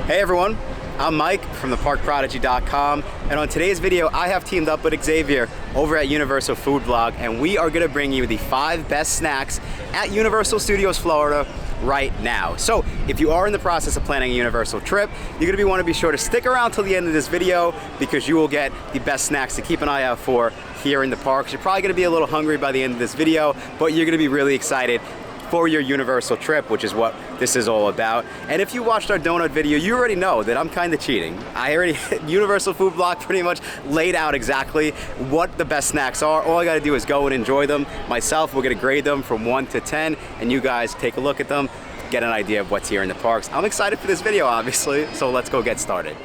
Hey everyone, I'm Mike from theparkprodigy.com, and on today's video I have teamed up with Xavier over at Universal Food Vlog, and we are going to bring you the 5 best snacks at Universal Studios Florida right now. So if you are in the process of planning a Universal trip, you're going to want to be sure to stick around till the end of this video, because you will get the best snacks to keep an eye out for here in the parks. You're probably going to be a little hungry by the end of this video, but you're going to be really excited for your Universal trip, which is what this is all about. And if you watched our donut video, you already know that I'm kind of cheating. Universal Food Vlog pretty much laid out exactly what the best snacks are. All I gotta do is go and enjoy them myself. We're gonna grade them from 1 to 10, and you guys take a look at them, get an idea of what's here in the parks. I'm excited for this video, obviously, so let's go get started.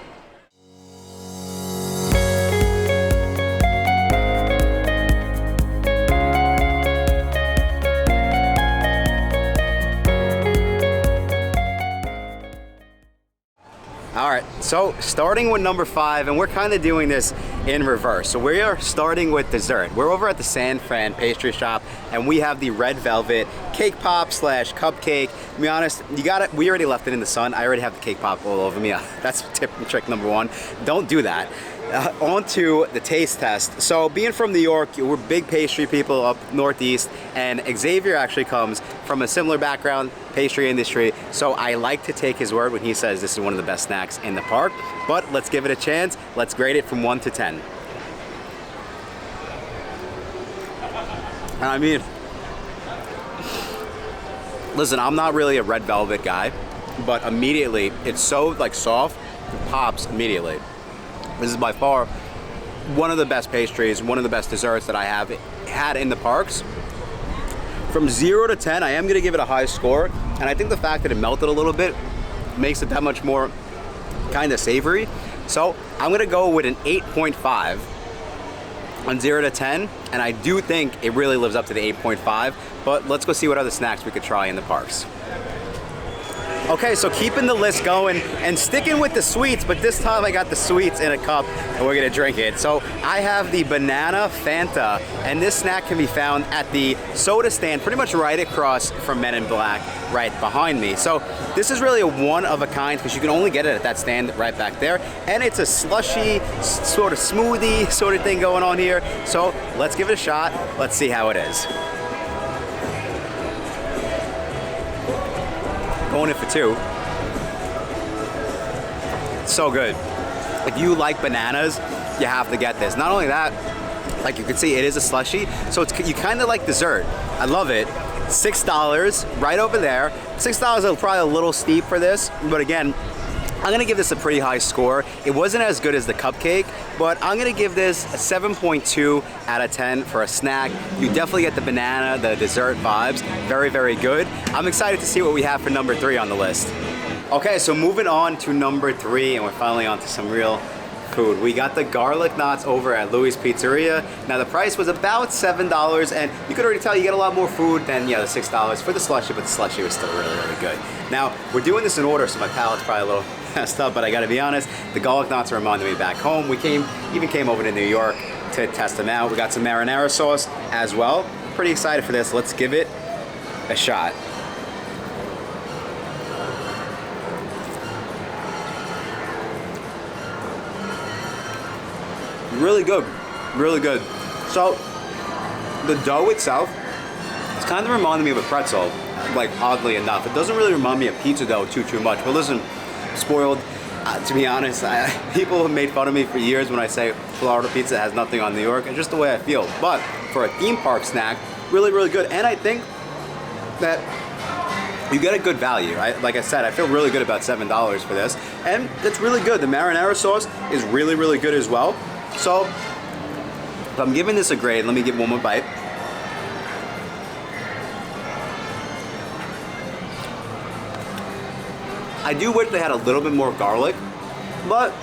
Alright, so starting with number 5, and we're kind of doing this in reverse. So we are starting with dessert. We're over at the San Fran pastry shop, and we have the red velvet cake pop slash cupcake. To be honest, you got it. We already left it in the sun. I already have the cake pop all over me. That's tip and trick number 1. Don't do that. On to the taste test. So being from New York, we're big pastry people up northeast, and Xavier actually comes from a similar background, pastry industry, so I like to take his word when he says this is one of the best snacks in the park. But let's give it a chance. Let's grade it from 1 to 10. I mean, listen, I'm not really a red velvet guy, but immediately it's so like soft, it pops immediately. This is by far one of the best pastries, one of the best desserts that I have had in the parks. From 0 to 10, I am going to give it a high score, and I think the fact that it melted a little bit makes it that much more kind of savory. So I'm going to go with an 8.5 on 0 to 10, and I do think it really lives up to the 8.5, but let's go see what other snacks we could try in the parks. Okay, so keeping the list going and sticking with the sweets, but this time I got the sweets in a cup and we're gonna drink it. So I have the banana Fanta, and this snack can be found at the soda stand pretty much right across from Men in Black right behind me. So this is really a one of a kind, because you can only get it at that stand right back there, and it's a slushy sort of smoothie sort of thing going on here. So let's give it a shot. Let's see how it is. Going in for 2. It's so good. If you like bananas, you have to get this. Not only that, like you can see, it is a slushy, so it's, you kind of like dessert. I love it. $6 right over there. $6 is probably a little steep for this, but again, I'm gonna give this a pretty high score. It wasn't as good as the cupcake, but I'm gonna give this a 7.2 out of 10 for a snack. You definitely get the banana, the dessert vibes. Very, very good. I'm excited to see what we have for number 3 on the list. Okay, so moving on to number 3, and we're finally on to some real food. We got the garlic knots over at Louis Pizzeria. Now the price was about $7, and you could already tell you get a lot more food than the $6 for the slushy, but the slushy was still really, really good. Now we're doing this in order, so my palate's probably a little messed up, but I gotta be honest, the garlic knots are reminding me back home. We even came over to New York to test them out. We got some marinara sauce as well. Pretty excited for this. Let's give it a shot. Really good, really good. So the dough itself, it's kind of reminding me of a pretzel, like oddly enough. It doesn't really remind me of pizza dough too much, but listen, spoiled. To be honest, people have made fun of me for years when I say Florida pizza has nothing on New York. It's just the way I feel. But for a theme park snack, really, really good. And I think that you get a good value. Like I said, I feel really good about $7 for this. And it's really good. The marinara sauce is really, really good as well. So if I'm giving this a grade, let me give one more bite. I do wish they had a little bit more garlic, but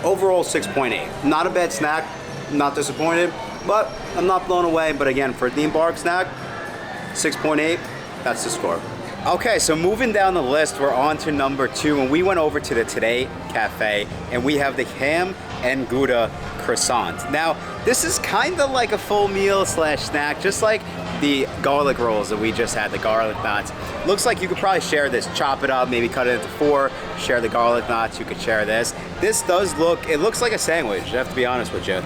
overall 6.8. Not a bad snack, not disappointed, but I'm not blown away. But again, for a theme park snack, 6.8, that's the score. Okay, so moving down the list, we're on to number 2, and we went over to the Today Cafe, and we have the ham and Gouda croissant. Now, this is kind of like a full meal slash snack, just like the garlic rolls that we just had, the garlic knots. Looks like you could probably share this, chop it up, maybe cut it into 4 share the garlic knots, you could share this. This does look, it looks like a sandwich, I have to be honest with you.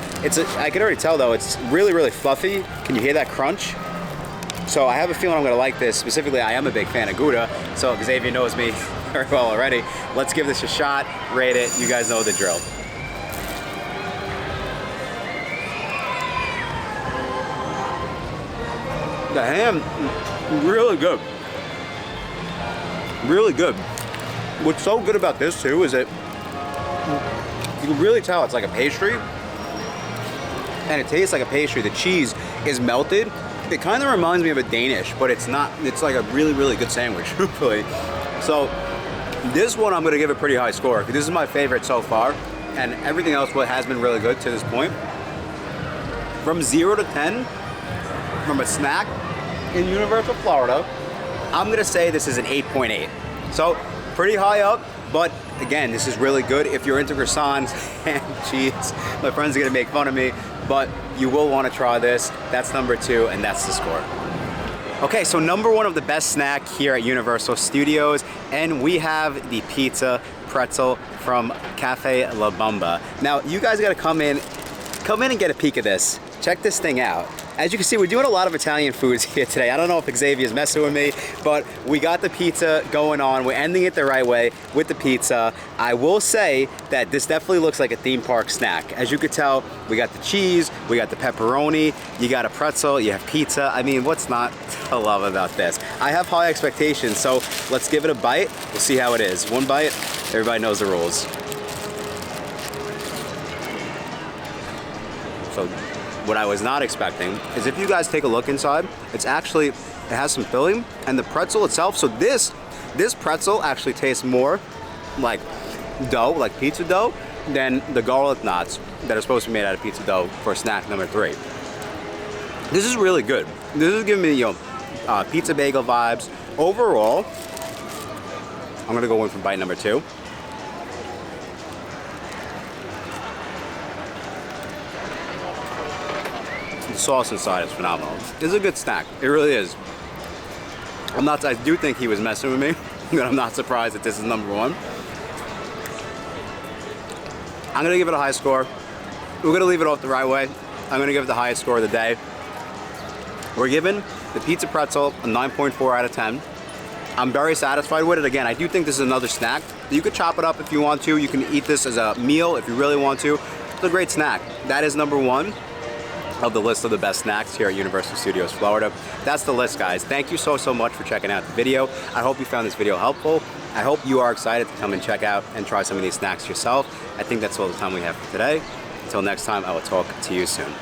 I can already tell though, it's really, really fluffy. Can you hear that crunch? So I have a feeling I'm gonna like this. Specifically, I am a big fan of Gouda, so Xavier knows me very well already. Let's give this a shot, rate it, you guys know the drill. The ham, really good. Really good. What's so good about this too is that you can really tell it's like a pastry, and it tastes like a pastry. The cheese is melted. It kind of reminds me of a Danish, but it's not. It's like a really, really good sandwich, truthfully. So this one I'm gonna give a pretty high score. This is my favorite so far, and everything else has been really good to this point. From 0 to 10, from a snack in Universal Florida, I'm gonna say this is an 8.8. So pretty high up, but again, this is really good. If you're into croissants and cheese, my friends are gonna make fun of me, but you will wanna try this. That's number 2, and that's the score. Okay, so number 1 of the best snack here at Universal Studios, and we have the pizza pretzel from Cafe La Bamba. Now, you guys gotta come in and get a peek of this. Check this thing out. As you can see, we're doing a lot of Italian foods here today. I don't know if Xavier's messing with me, but we got the pizza going on. We're ending it the right way with the pizza. I will say that this definitely looks like a theme park snack. As you could tell, we got the cheese, we got the pepperoni, you got a pretzel, you have pizza. I mean, what's not to love about this? I have high expectations, so let's give it a bite. We'll see how it is. One bite, everybody knows the rules. So, what I was not expecting is if you guys take a look inside, it has some filling, and the pretzel itself, so this pretzel actually tastes more like dough, like pizza dough, than the garlic knots that are supposed to be made out of pizza dough for snack number 3. This is really good. This is giving me, pizza bagel vibes. Overall, I'm gonna go in for bite number 2. The sauce inside is phenomenal. It's a good snack. It really is. I do think he was messing with me, but I'm not surprised that this is number 1. I'm gonna give it a high score. We're gonna leave it off the right way. I'm gonna give it the highest score of the day. We're giving the pizza pretzel a 9.4 out of 10. I'm very satisfied with it. Again, I do think this is another snack. You could chop it up if you want to. You can eat this as a meal if you really want to. It's a great snack. That is number 1 of the list of the best snacks here at Universal Studios Florida. That's the list, guys. Thank you so much for checking out the video. I hope you found this video helpful. I hope you are excited to come and check out and try some of these snacks yourself. I think that's all the time we have for today. Until next time, I will talk to you soon.